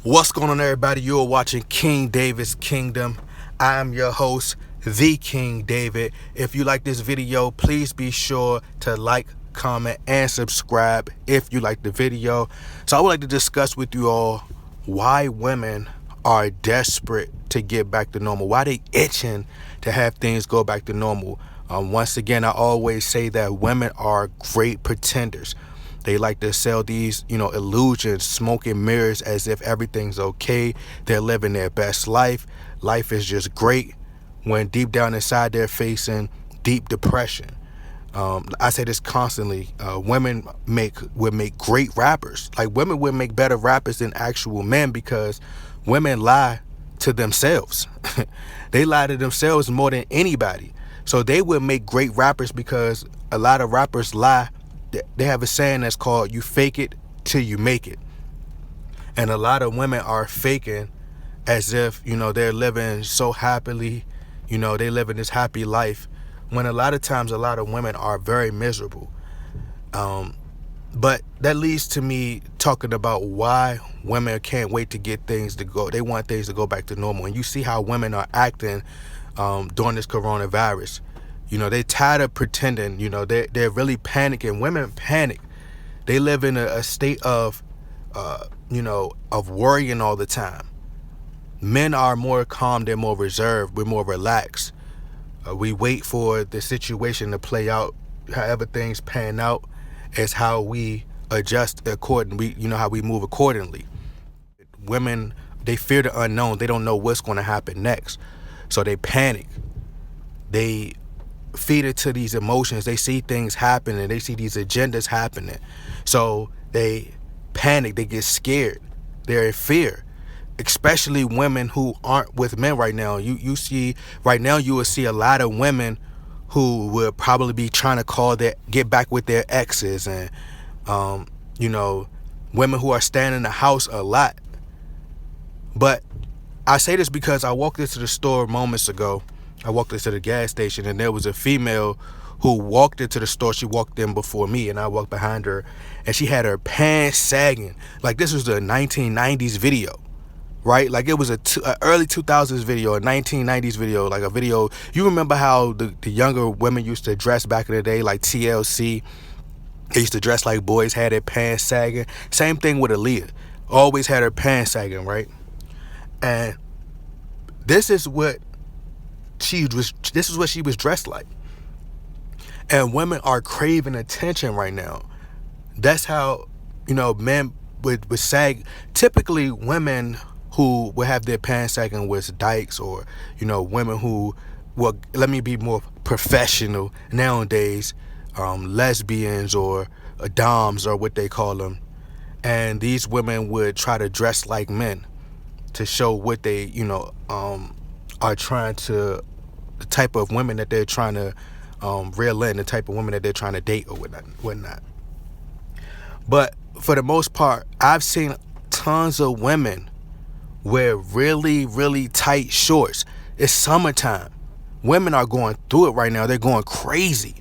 What's going on, everybody? You're watching King David's Kingdom. I am your host, the King David. If you like this video, please be sure to like, comment, and subscribe if you like the video. So I would like to discuss with you all why women are desperate to get back to normal, why they itching to have things go back to normal. Once again, I always say that women are great pretenders. They like to sell these, illusions, smoke and mirrors as if everything's okay. They're living their best life. Life is just great when deep down inside they're facing deep depression. I say this constantly. Women would make great rappers. Like, women would make better rappers than actual men because women lie to themselves. They lie to themselves more than anybody. So they would make great rappers because a lot of rappers lie. They have a saying that's called, you fake it till you make it. And a lot of women are faking as if, they're living so happily, they living this happy life, when a lot of times a lot of women are very miserable. But that leads to me talking about why women can't wait to get things to go. They want things to go back to normal. And you see how women are acting during this coronavirus. They tired of pretending. They're really panicking. Women panic. They live in a state of worrying all the time. Men are more calm. They're more reserved. We're more relaxed. We wait for the situation to play out. However things pan out is how we adjust accordingly. How we move accordingly. Women, they fear the unknown. They don't know what's going to happen next. So they panic. They feed it to these emotions. They see things happening. They see these agendas happening. So they panic. They get scared. They're in fear. Especially women who aren't with men right now. You see right now, you will see a lot of women who will probably be trying to get back with their exes, and women who are staying in the house a lot. But I say this because I walked into the store moments ago. I walked into the gas station, and there was a female who walked into the store. She walked in before me, and I walked behind her, and she had her pants sagging. Like, this was the 1990s video, right? Like, it was a early 2000s video, a 1990s video, like a video. You remember how the younger women used to dress back in the day, like TLC? They used to dress like boys, had their pants sagging. Same thing with Aaliyah. Always had her pants sagging, right? And this is what she was dressed like. And women are craving attention right now. That's how, men would sag. Typically, women who would have their pants sagging was dykes, or, women who, well, let me be more professional nowadays, lesbians or doms, or what they call them. And these women would try to dress like men to show what they, are trying to, the type of women that they're trying to reel in, the type of women that they're trying to date or whatnot. But for the most part, I've seen tons of women wear really, really tight shorts. It's summertime. Women are going through it right now. They're going crazy.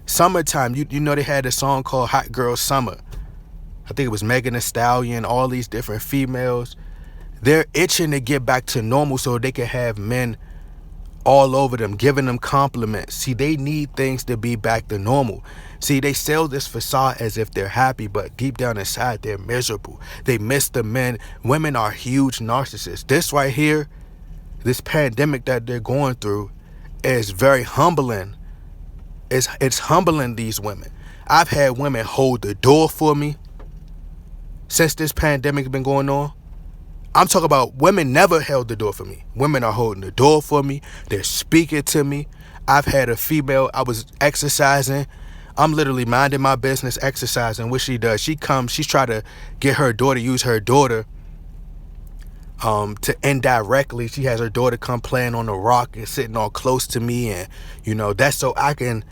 Summertime, they had a song called Hot Girl Summer. I think it was Megan Thee Stallion, all these different females. They're itching to get back to normal so they can have men all over them, giving them compliments. See, they need things to be back to normal. See, they sell this facade as if they're happy, but deep down inside, they're miserable. They miss the men. Women are huge narcissists. This right here, this pandemic that they're going through, is very humbling. It's humbling these women. I've had women hold the door for me since this pandemic has been going on. I'm talking about women never held the door for me. Women are holding the door for me. They're speaking to me. I've had a female, I was exercising. I'm literally minding my business, exercising. What she does, she comes, she's trying to get her daughter, use her daughter to indirectly, she has her daughter come playing on the rock and sitting all close to me. And, that's so I can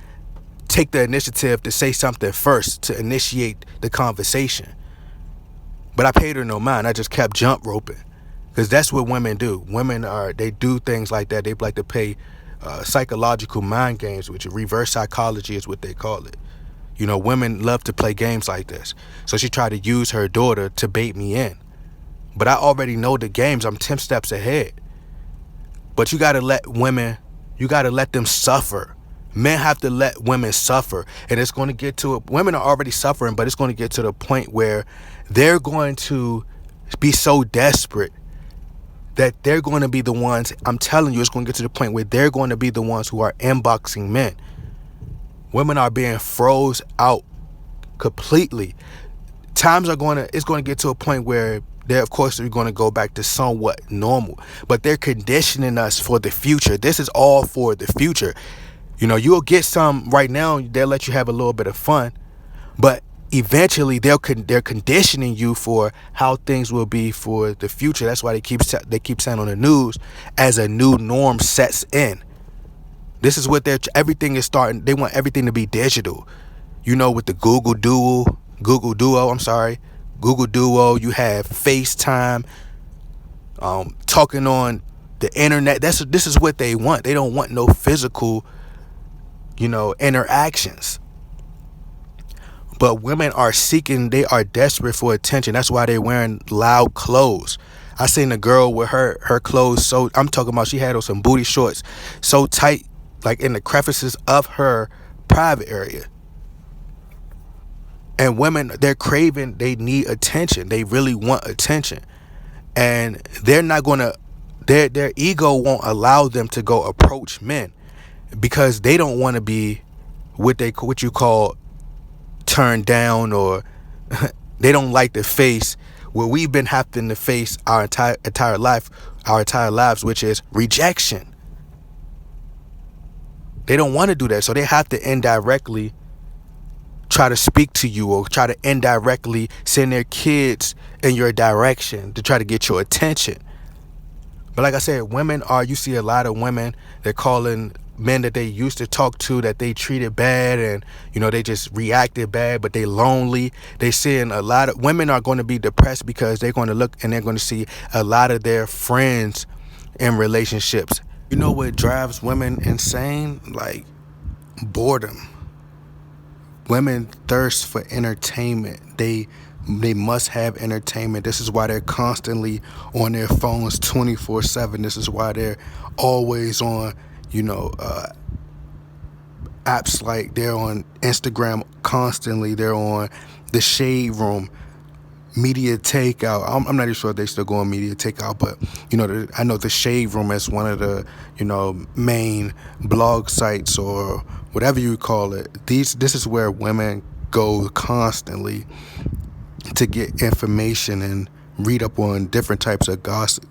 take the initiative to say something first, to initiate the conversation. But I paid her no mind. I just kept jump roping, because that's what women do. They do things like that. They like to play psychological mind games, which reverse psychology is what they call it. Women love to play games like this. So she tried to use her daughter to bait me in. But I already know the games. I'm 10 steps ahead. But you got to let women, you got to let them suffer. Men have to let women suffer. And it's going to get to it. Women are already suffering, but it's going to get to the point where they're going to be so desperate that they're going to be the ones. I'm telling you, it's going to get to the point where they're going to be the ones who are inboxing men. Women are being froze out completely. It's going to get to a point where they're, of course, they're going to go back to somewhat normal, but they're conditioning us for the future. This is all for the future. You'll get some right now. They'll let you have a little bit of fun, but eventually they're conditioning you for how things will be for the future. That's why they keep saying on the news, as a new norm sets in. This is what everything is starting. They want everything to be digital. With the Google Duo, you have FaceTime, talking on the internet. This is what they want. They don't want no physical, interactions. But women are they are desperate for attention. That's why they're wearing loud clothes. I seen a girl with her clothes, so I'm talking about, she had on some booty shorts so tight, like in the crevices of her private area. And women, they need attention. They really want attention. And they're not going to, their ego won't allow them to go approach men, because they don't want to be what you call turned down, or they don't like to face what we've been having to face our entire lives, which is rejection. They don't want to do that, so they have to indirectly try to speak to you, or try to indirectly send their kids in your direction to try to get your attention. But like I said, you see a lot of women, they're calling men that they used to talk to that they treated bad, and they just reacted bad, but they lonely. They seeing a lot of women are going to be depressed because they're going to look and they're going to see a lot of their friends in relationships. You know what drives women insane? Like boredom. Women thirst for entertainment. They must have entertainment. This is why they're constantly on their phones 24/7. This is why they're always on, apps, like they're on Instagram constantly. They're on the Shade Room, Media Takeout. I'm not even sure if they still go on Media Takeout, but I know the Shade Room is one of the main blog sites, or whatever you call it. This is where women go constantly to get information and read up on different types of gossip.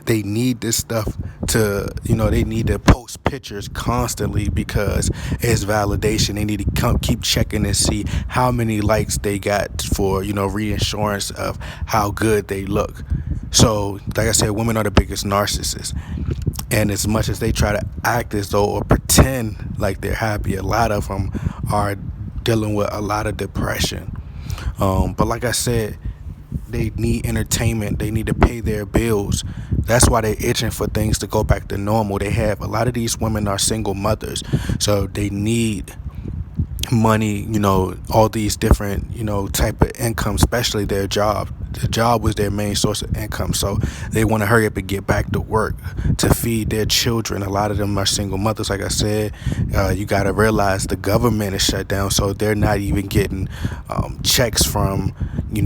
They need this stuff to, they need to post pictures constantly because it's validation. They need to keep checking and see how many likes they got for, reassurance of how good they look. So, like I said, women are the biggest narcissists. And as much as they try to act as though, or pretend like they're happy, a lot of them are dealing with a lot of depression. But like I said, they need entertainment. They need to pay their bills. That's why they're itching for things to go back to normal. A lot of these women are single mothers, so they need money, all these different, type of income, especially their job. The job was their main source of income, so they want to hurry up and get back to work to feed their children. A lot of them are single mothers, like I said. You got to realize the government is shut down, so they're not even getting checks from,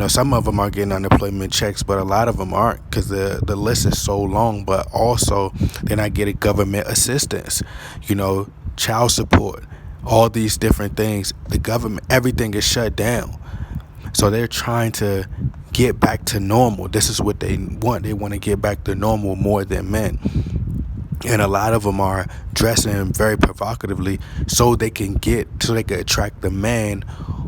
some of them are getting unemployment checks, but a lot of them aren't, because the list is so long. But also, they're not getting government assistance, child support, all these different things. The government, everything is shut down. So they're trying to get back to normal. This is what they want. They want to get back to normal more than men. And a lot of them are dressing very provocatively so they can attract the man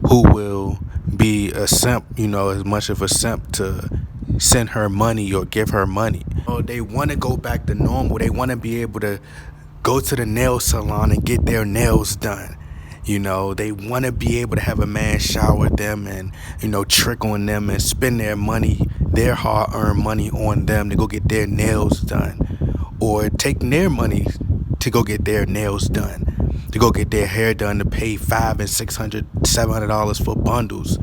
who will be a simp, as much of a simp to send her money or give her money. They want to go back to normal. They want to be able to go to the nail salon and get their nails done. They want to be able to have a man shower them and, trick on them and spend their money, their hard-earned money on them to go get their nails done, or take their money to go get their nails done, to go get their hair done, to pay $500 and $600, $700 for bundles.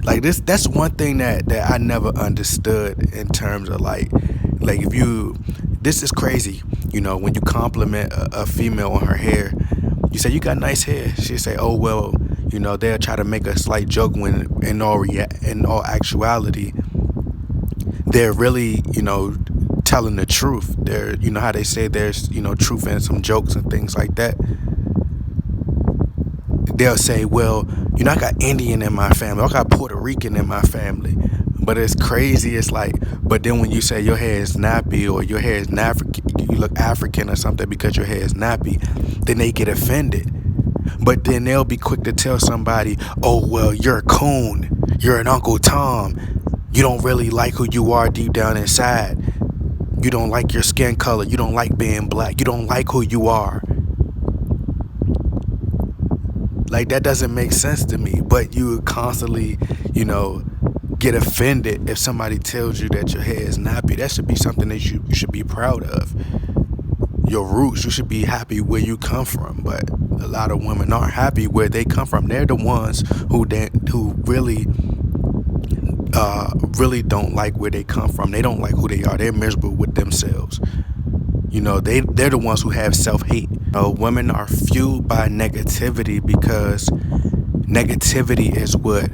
Like this, that's one thing that I never understood in terms of like if you, this is crazy. You know, when you compliment a female on her hair, you say you got nice hair. She say, oh well, you know, they'll try to make a slight joke when in all actuality, they're really, you know, telling the truth. They're, you know how they say there's, you know, truth in some jokes and things like that. They'll say, well, you know, I got Indian in my family, I got Puerto Rican in my family. But it's crazy. It's like, but then when you say your hair is nappy or your hair is African, you look African or something because your hair is nappy, then they get offended. But then they'll be quick to tell somebody, oh, well, you're a coon, you're an Uncle Tom, you don't really like who you are deep down inside. You don't like your skin color, you don't like being black, you don't like who you are. Like, that doesn't make sense to me. But you constantly, you know, get offended if somebody tells you that your hair is nappy. That should be something that you should be proud of. Your roots, you should be happy where you come from. But a lot of women aren't happy where they come from. They're the ones who really really don't like where they come from. They don't like who they are. They're miserable with themselves. You know, they're the ones who have self-hate. Women are fueled by negativity because negativity is what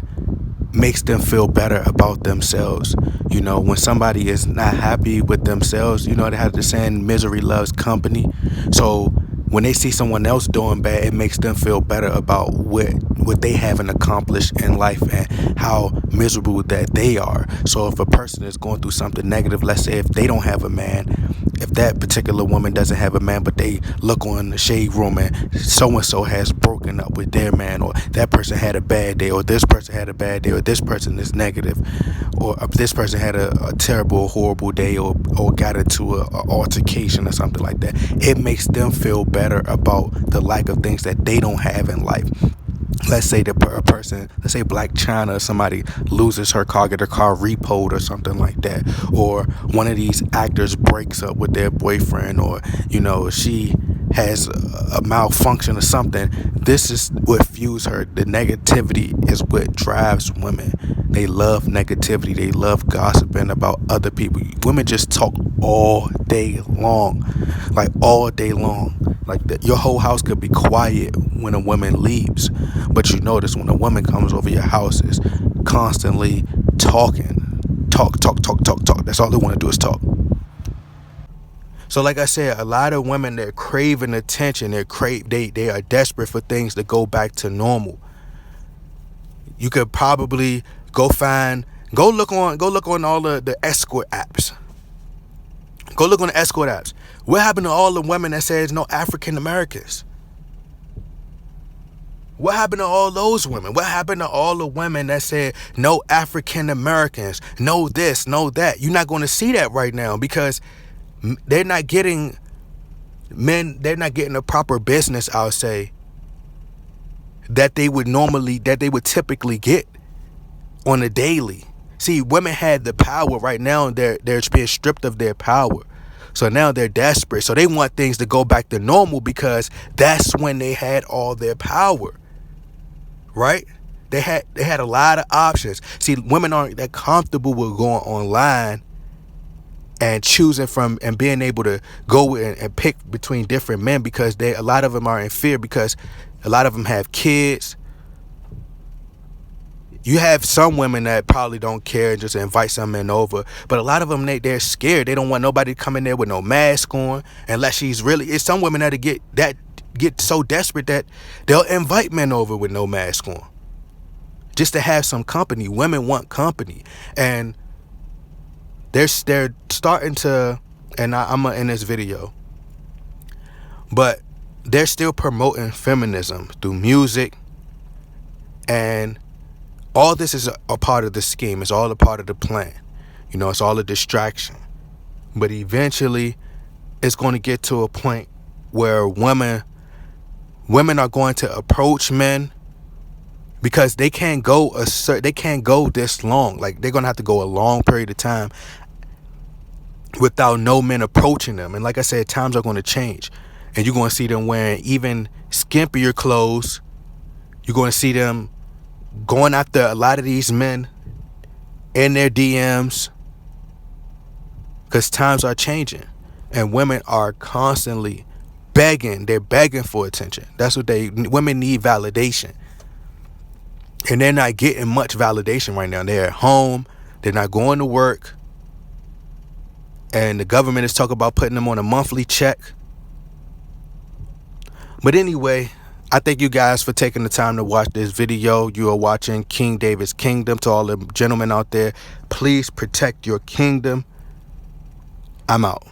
makes them feel better about themselves. You know, when somebody is not happy with themselves, you know, they have the saying, misery loves company. So when they see someone else doing bad, it makes them feel better about what they haven't accomplished in life and how miserable that they are. So if a person is going through something negative, let's say if they don't have a man, if that particular woman doesn't have a man, but they look on the shade room and so-and-so has broken up with their man, or that person had a bad day, or this person had a bad day, or this person is negative, or this person had a terrible, horrible day, or got into a altercation or something like that, it makes them feel better about the lack of things that they don't have in life. Let's say that a person, let's say Black China, or somebody loses her car, get her car repoed or something like that, or one of these actors breaks up with their boyfriend, or, you know, she has a malfunction or something. This is what fuels her. The negativity is what drives women. They love negativity. They love gossiping about other people. Women just talk all day long, like all day long. Like your whole house could be quiet when a woman leaves, but you notice when a woman comes over, your house is constantly talking, talk. That's all they want to do is talk. So like I said, a lot of women, they're craving attention. They are desperate for things to go back to normal. You could probably go look on all the escort apps. Go look on the escort apps. What happened to all the women that says no African Americans? What happened to all those women? What happened to all the women that said no African Americans, no this, no that? You're not going to see that right now because they're not getting the proper business, I'll say, that they would typically get on a daily. See, women had the power. Right now they're being stripped of their power. So now they're desperate. So they want things to go back to normal because that's when they had all their power. Right? They had a lot of options. See, women aren't that comfortable with going online and choosing from and being able to go and pick between different men because a lot of them are in fear because a lot of them have kids. You have some women that probably don't care and just invite some men over, but a lot of them they're scared. They don't want nobody to come in there with no mask on unless it's some women that get so desperate that they'll invite men over with no mask on just to have some company. Women want company, and they're starting to, and I'm gonna end this video, but they're still promoting feminism through music, and all this is a part of the scheme. It's all a part of the plan. You know, it's all a distraction. But eventually, it's going to get to a point where women are going to approach men because they can't go this long. Like, they're going to have to go a long period of time without no men approaching them. And like I said, times are going to change, and you're going to see them wearing even skimpier clothes. You're going to see them going after a lot of these men in their DMs, because times are changing and women are constantly begging. They're begging for attention. That's what women need, validation. And they're not getting much validation right now. They're at home. They're not going to work. And the government is talking about putting them on a monthly check. But anyway, I thank you guys for taking the time to watch this video. You are watching King David's Kingdom. To all the gentlemen out there, please protect your kingdom. I'm out.